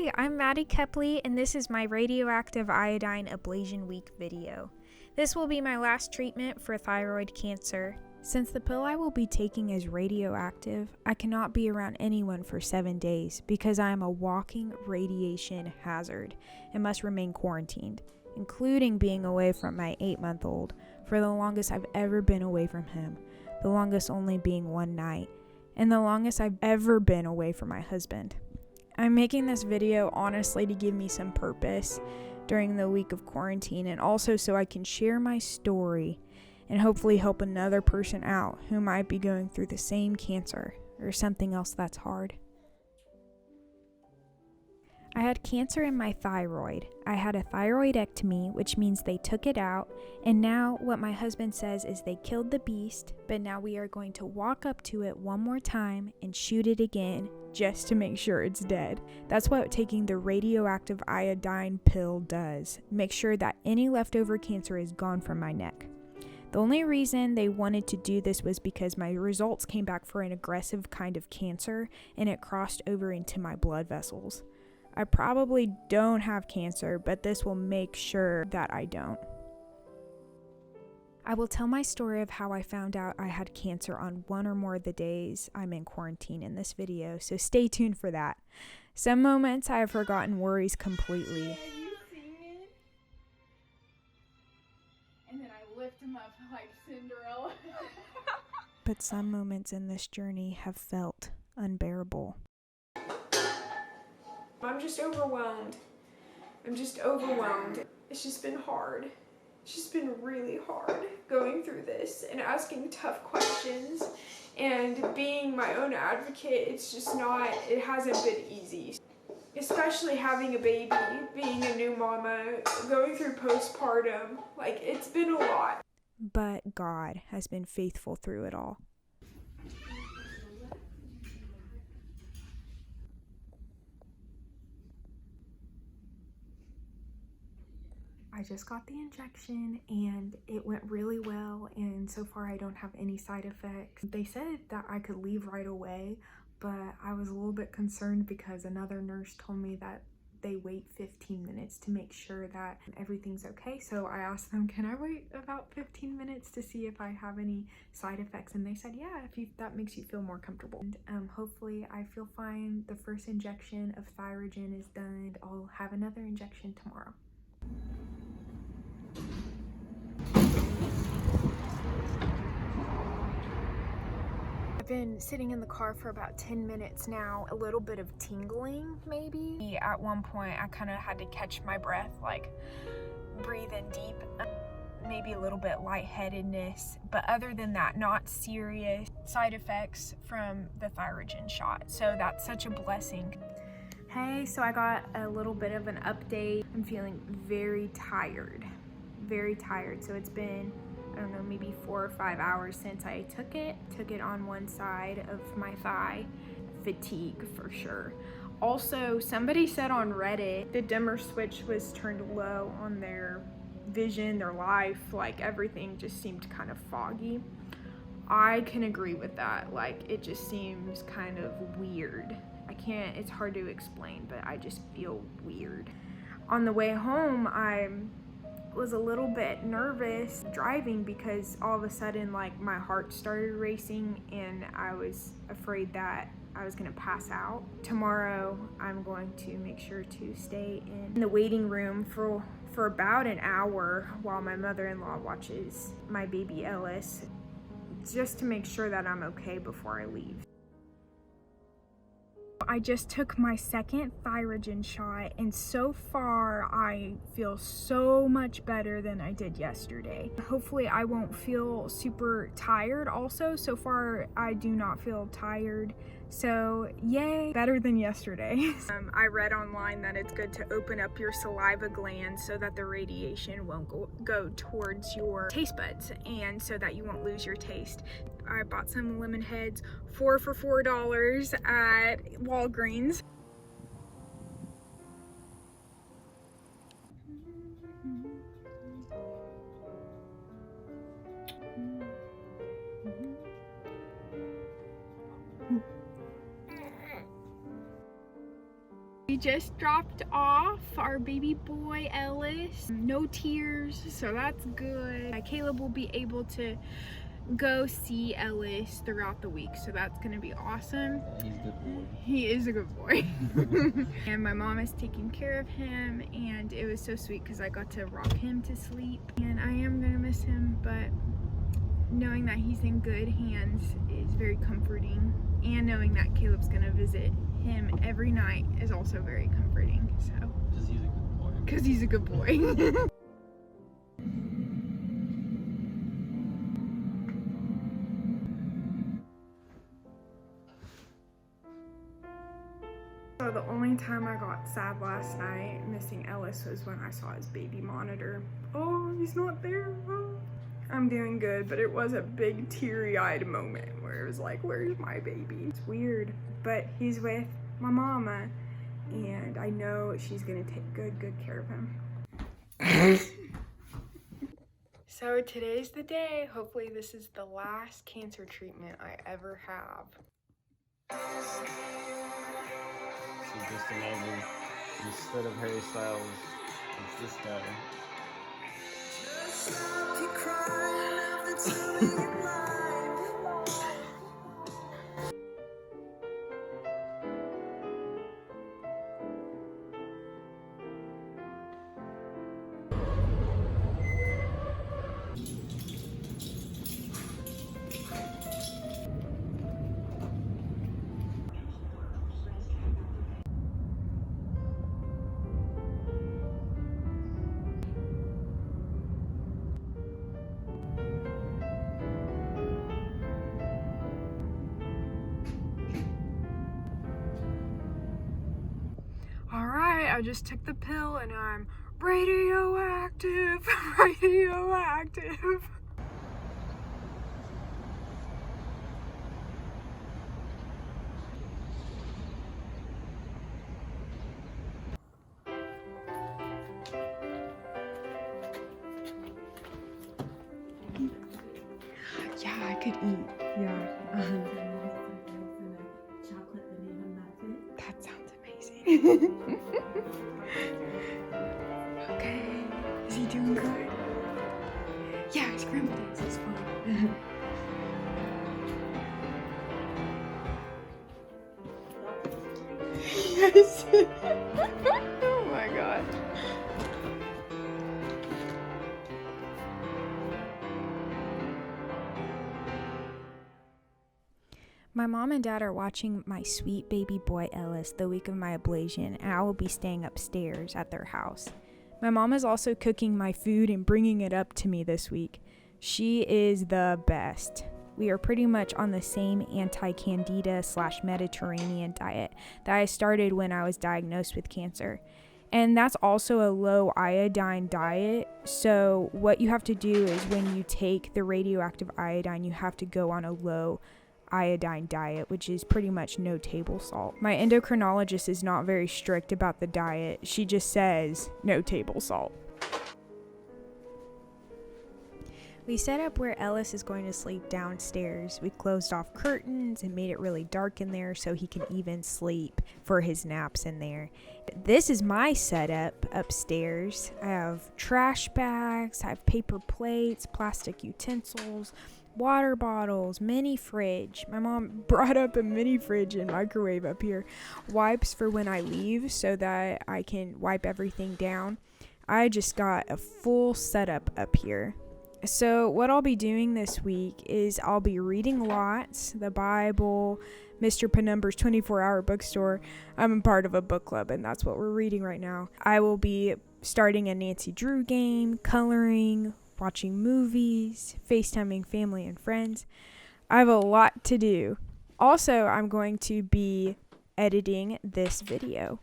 Hi, I'm Maddie Kepley, and this is my Radioactive Iodine Ablation Week video. This will be my last treatment for thyroid cancer. Since the pill I will be taking is radioactive, I cannot be around anyone for 7 days because I am a walking radiation hazard and must remain quarantined, including being away from my 8-month-old for the longest I've ever been away from him, the longest only being 1 night, and the longest I've ever been away from my husband. I'm making this video honestly to give me some purpose during the week of quarantine, and also so I can share my story and hopefully help another person out who might be going through the same cancer or something else that's hard. I had cancer in my thyroid. I had a thyroidectomy, which means they took it out, and now what my husband says is they killed the beast, but now we are going to walk up to it one more time and shoot it again just to make sure it's dead. That's what taking the radioactive iodine pill does. Make sure that any leftover cancer is gone from my neck. The only reason they wanted to do this was because my results came back for an aggressive kind of cancer and it crossed over into my blood vessels. I probably don't have cancer, but this will make sure that I don't. I will tell my story of how I found out I had cancer on one or more of the days I'm in quarantine in this video, so stay tuned for that. Some moments I have forgotten worries completely. Yeah, you sing it. And then I lift him up like Cinderella. But some moments in this journey have felt unbearable. I'm just overwhelmed. It's just been hard. It's just been really hard going through this and asking tough questions and being my own advocate. It's just not, it hasn't been easy. Especially having a baby, being a new mama, going through postpartum. Like, it's been a lot. But God has been faithful through it all. I just got the injection and it went really well, and so far I don't have any side effects. They said that I could leave right away, but I was a little bit concerned because another nurse told me that they wait 15 minutes to make sure that everything's okay. So I asked them, can I wait about 15 minutes to see if I have any side effects? And they said, yeah, if that makes you feel more comfortable. And hopefully I feel fine. The first injection of Thyrogen is done. I'll have another injection tomorrow. I've been sitting in the car for about 10 minutes now, a little bit of tingling maybe. At one point I kind of had to catch my breath, like breathe in deep, maybe a little bit lightheadedness, but other than that, not serious side effects from the Thyrogen shot, so that's such a blessing. Hey, so I got a little bit of an update. I'm feeling very tired, so it's been, I don't know, maybe 4 or 5 hours since I took it on one side of my thigh. Fatigue for sure. Also, somebody said on Reddit the dimmer switch was turned low on their vision, their life, like everything just seemed kind of foggy. I can agree with that. Like, it just seems kind of weird. It's hard to explain, but I just feel weird. On the way home, I was a little bit nervous driving because all of a sudden, like, my heart started racing and I was afraid that I was gonna pass out. Tomorrow, I'm going to make sure to stay in the waiting room for about an hour while my mother-in-law watches my baby Ellis, just to make sure that I'm okay before I leave. I just took my second Thyrogen shot, and so far I feel so much better than I did yesterday. Hopefully I won't feel super tired also. So far I do not feel tired, so yay, better than yesterday. I read online that it's good to open up your saliva glands so that the radiation won't go towards your taste buds and so that you won't lose your taste. I bought some lemon heads, 4 for $4 at Walgreens. We just dropped off our baby boy Ellis. No tears, so that's good. Caleb will be able to go see Ellis throughout the week, so that's gonna be awesome. Yeah, he's a good boy. He is a good boy. And my mom is taking care of him, and it was so sweet because I got to rock him to sleep. And I am gonna miss him, but knowing that he's in good hands is very comforting, and knowing that Caleb's gonna visit him every night is also very comforting. So Because he's a good boy. because he's a good boy. So the only time I got sad last night missing Ellis was when I saw his baby monitor. Oh, he's not there. Oh. I'm doing good, but it was a big teary-eyed moment where it was like, where's my baby? It's weird, but he's with my mama, and I know she's gonna take good care of him. So today's the day. Hopefully this is the last cancer treatment I ever have. So just imagine, instead of Harry Styles, it's this guy. Alright, I just took the pill and I'm radioactive, radioactive. Yeah, I could eat. Yeah. That sounds amazing. Okay. Is he doing good? Yeah, scrambled eggs is fine. Yes. Oh my god. My mom and dad are watching my sweet baby boy Ellis the week of my ablation, and I will be staying upstairs at their house. My mom is also cooking my food and bringing it up to me this week. She is the best. We are pretty much on the same anti-candida / Mediterranean diet that I started when I was diagnosed with cancer. And that's also a low iodine diet. So what you have to do is when you take the radioactive iodine, you have to go on a low iodine diet, which is pretty much no table salt. My endocrinologist is not very strict about the diet. She just says no table salt. We set up where Ellis is going to sleep downstairs. We closed off curtains and made it really dark in there so he can even sleep for his naps in there. This is my setup upstairs. I have trash bags, I have paper plates, plastic utensils, water bottles, mini fridge. My mom brought up a mini fridge and microwave up here. Wipes for when I leave so that I can wipe everything down. I just got a full setup up here. So what I'll be doing this week is I'll be reading lots, the Bible, Mr. Penumber's 24-hour bookstore. I'm a part of a book club, and that's what we're reading right now. I will be starting a Nancy Drew game, coloring, watching movies, FaceTiming family and friends. I have a lot to do. Also, I'm going to be editing this video.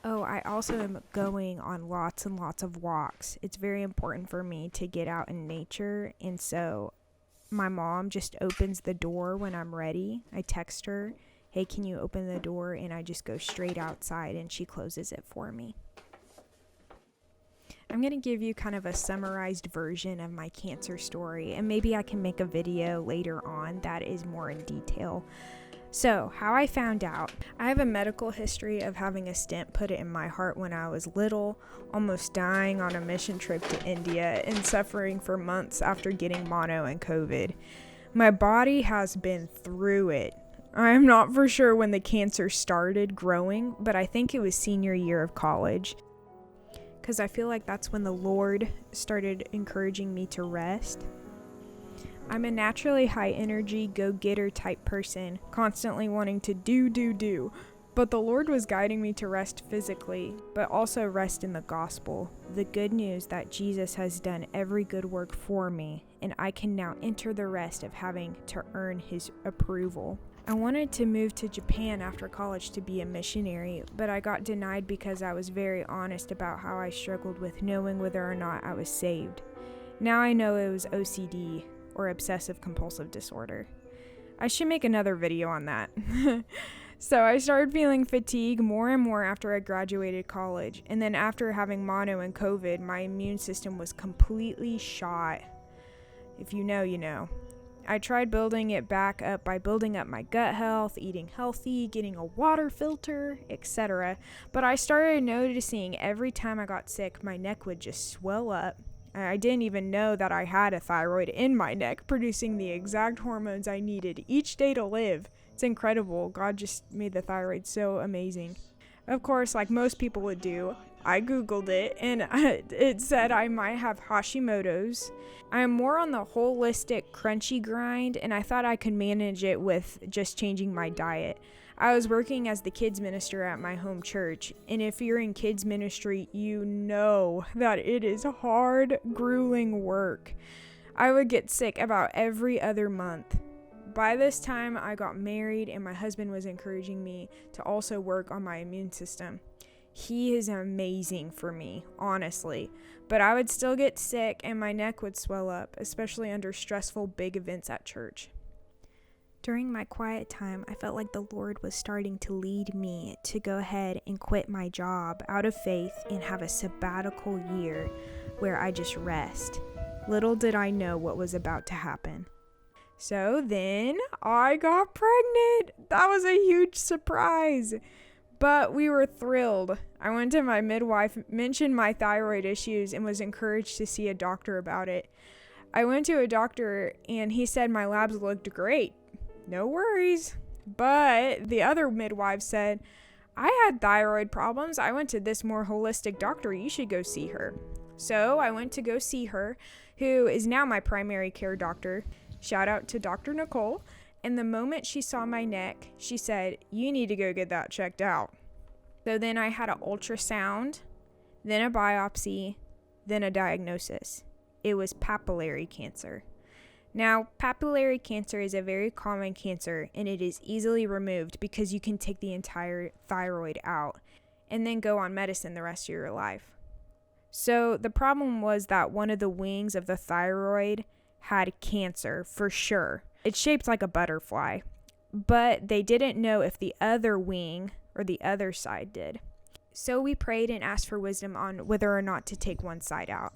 Oh, I also am going on lots and lots of walks. It's very important for me to get out in nature, and so my mom just opens the door when I'm ready. I text her, hey, can you open the door? And I just go straight outside and she closes it for me. I'm going to give you kind of a summarized version of my cancer story, and maybe I can make a video later on that is more in detail. So, how I found out. I have a medical history of having a stent put in my heart when I was little, almost dying on a mission trip to India, and suffering for months after getting mono and COVID. My body has been through it. I am not for sure when the cancer started growing, but I think it was senior year of college. Because I feel like that's when the Lord started encouraging me to rest. I'm a naturally high energy, go-getter type person, constantly wanting to do. But the Lord was guiding me to rest physically, but also rest in the gospel. The good news that Jesus has done every good work for me, and I can now enter the rest of having to earn his approval. I wanted to move to Japan after college to be a missionary, but I got denied because I was very honest about how I struggled with knowing whether or not I was saved. Now I know it was OCD, or obsessive compulsive disorder. I should make another video on that. So I started feeling fatigue more and more after I graduated college, and then after having mono and COVID, my immune system was completely shot. If you know, you know. I tried building it back up by building up my gut health, eating healthy, getting a water filter, etc. But I started noticing every time I got sick, my neck would just swell up. I didn't even know that I had a thyroid in my neck, producing the exact hormones I needed each day to live. It's incredible. God just made the thyroid so amazing. Of course, like most people would do, I Googled it and it said I might have Hashimoto's. I am more on the holistic crunchy grind, and I thought I could manage it with just changing my diet. I was working as the kids minister at my home church, and if you're in kids ministry, you know that it is hard, grueling work. I would get sick about every other month. By this time, I got married, and my husband was encouraging me to also work on my immune system. He is amazing for me, honestly, but I would still get sick and my neck would swell up, especially under stressful big events at church. During my quiet time, I felt like the Lord was starting to lead me to go ahead and quit my job out of faith and have a sabbatical year where I just rest. Little did I know what was about to happen. So then I got pregnant. That was a huge surprise. But we were thrilled. I went to my midwife, mentioned my thyroid issues, and was encouraged to see a doctor about it. I went to a doctor and he said my labs looked great. No worries. But the other midwife said, I had thyroid problems. I went to this more holistic doctor. You should go see her. So I went to go see her, who is now my primary care doctor. Shout out to Dr. Nicole. And the moment she saw my neck, she said, you need to go get that checked out. So then I had an ultrasound, then a biopsy, then a diagnosis. It was papillary cancer. Now, papillary cancer is a very common cancer, and it is easily removed because you can take the entire thyroid out and then go on medicine the rest of your life. So the problem was that one of the wings of the thyroid had cancer for sure. It's shaped like a butterfly, but they didn't know if the other wing or the other side did. So we prayed and asked for wisdom on whether or not to take one side out.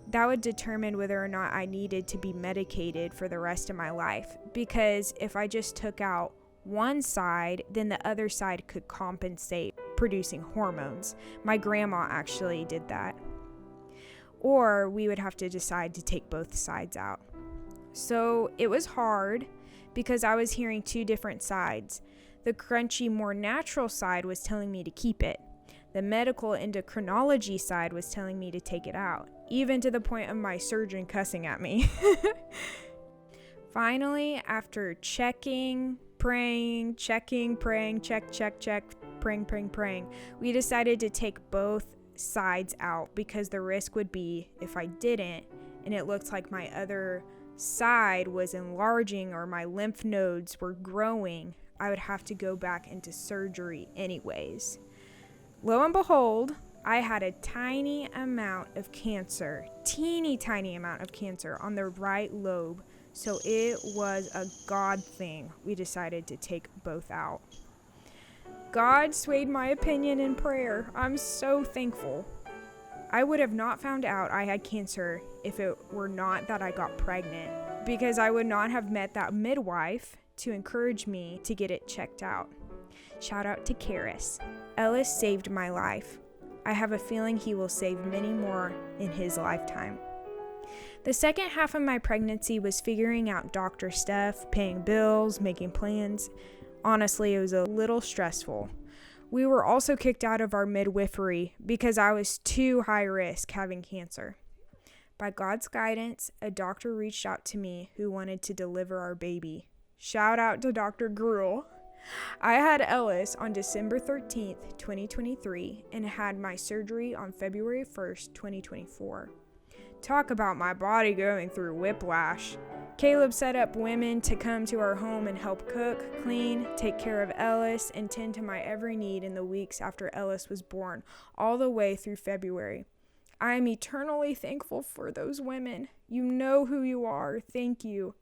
That would determine whether or not I needed to be medicated for the rest of my life, because if I just took out one side, then the other side could compensate, producing hormones. My grandma actually did that. Or we would have to decide to take both sides out. So it was hard because I was hearing two different sides. The crunchy, more natural side was telling me to keep it. The medical endocrinology side was telling me to take it out, even to the point of my surgeon cussing at me. Finally, after checking, praying, check, praying, we decided to take both sides out because the risk would be if I didn't, and it looked like my other side was enlarging or my lymph nodes were growing, I would have to go back into surgery anyways. Lo and behold, I had a tiny amount of cancer, teeny tiny amount of cancer on the right lobe, so it was a God thing. We decided to take both out. God swayed my opinion in prayer. I'm so thankful. I would have not found out I had cancer if it were not that I got pregnant, because I would not have met that midwife to encourage me to get it checked out. Shout out to Karis. Ellis saved my life. I have a feeling he will save many more in his lifetime. The second half of my pregnancy was figuring out doctor stuff, paying bills, making plans. Honestly, it was a little stressful. We were also kicked out of our midwifery because I was too high risk having cancer. By God's guidance, a doctor reached out to me who wanted to deliver our baby. Shout out to Dr. Gruel. I had Ellis on December 13th, 2023, and had my surgery on February 1st, 2024. Talk about my body going through whiplash. Caleb set up women to come to our home and help cook, clean, take care of Ellis, and tend to my every need in the weeks after Ellis was born, all the way through February. I am eternally thankful for those women. You know who you are. Thank you.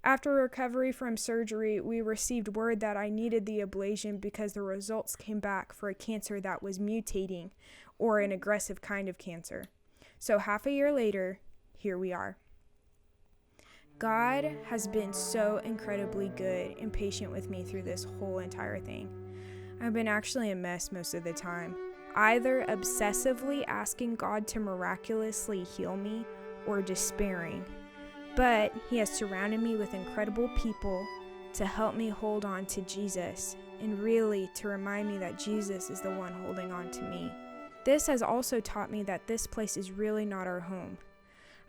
After recovery from surgery, we received word that I needed the ablation because the results came back for a cancer that was mutating, or an aggressive kind of cancer. So half a year later, here we are. God has been so incredibly good and patient with me through this whole entire thing. I've been actually a mess most of the time, either obsessively asking God to miraculously heal me or despairing. But He has surrounded me with incredible people to help me hold on to Jesus, and really to remind me that Jesus is the one holding on to me. This has also taught me that this place is really not our home.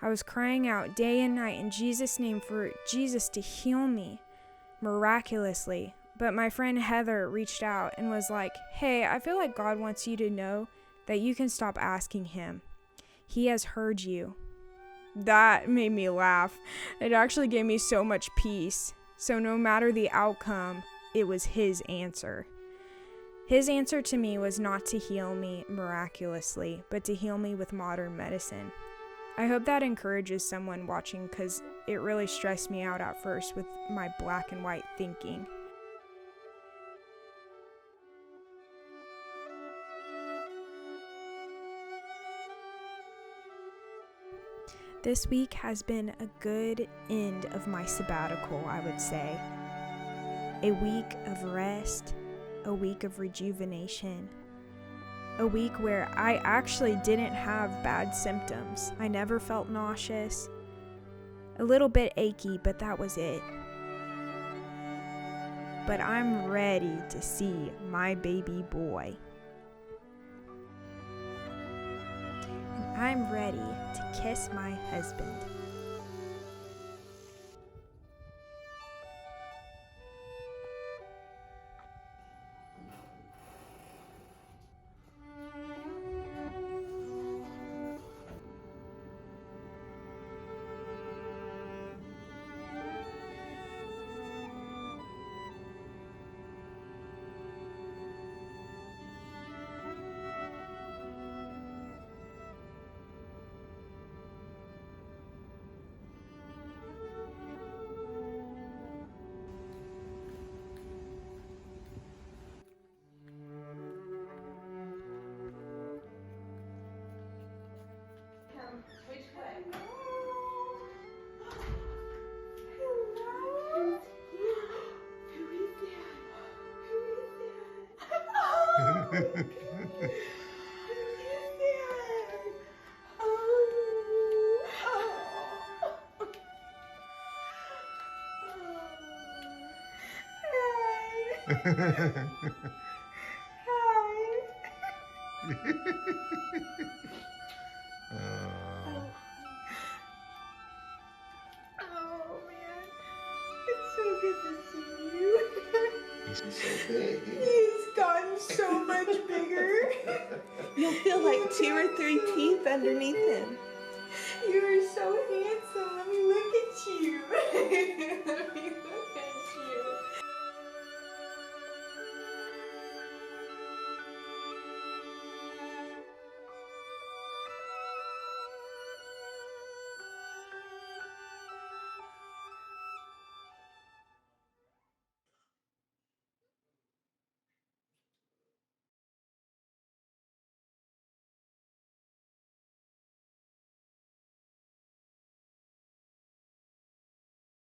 I was crying out day and night in Jesus' name for Jesus to heal me miraculously. But my friend Heather reached out and was like, "Hey, I feel like God wants you to know that you can stop asking Him. He has heard you." That made me laugh. It actually gave me so much peace. So no matter the outcome, it was His answer. His answer to me was not to heal me miraculously, but to heal me with modern medicine. I hope that encourages someone watching, because it really stressed me out at first with my black and white thinking. This week has been a good end of my sabbatical, I would say. A week of rest, a week of rejuvenation, a week where I actually didn't have bad symptoms. I never felt nauseous, a little bit achy, but that was it. But I'm ready to see my baby boy. And I'm ready to kiss my husband. Which way? Hello? Who is that? Oh, who is that? Oh man, it's so good to see you. He's so big. He's gotten so much bigger. You'll feel like 2 or 3 teeth underneath him. You are so handsome. Let me look at you. Let me look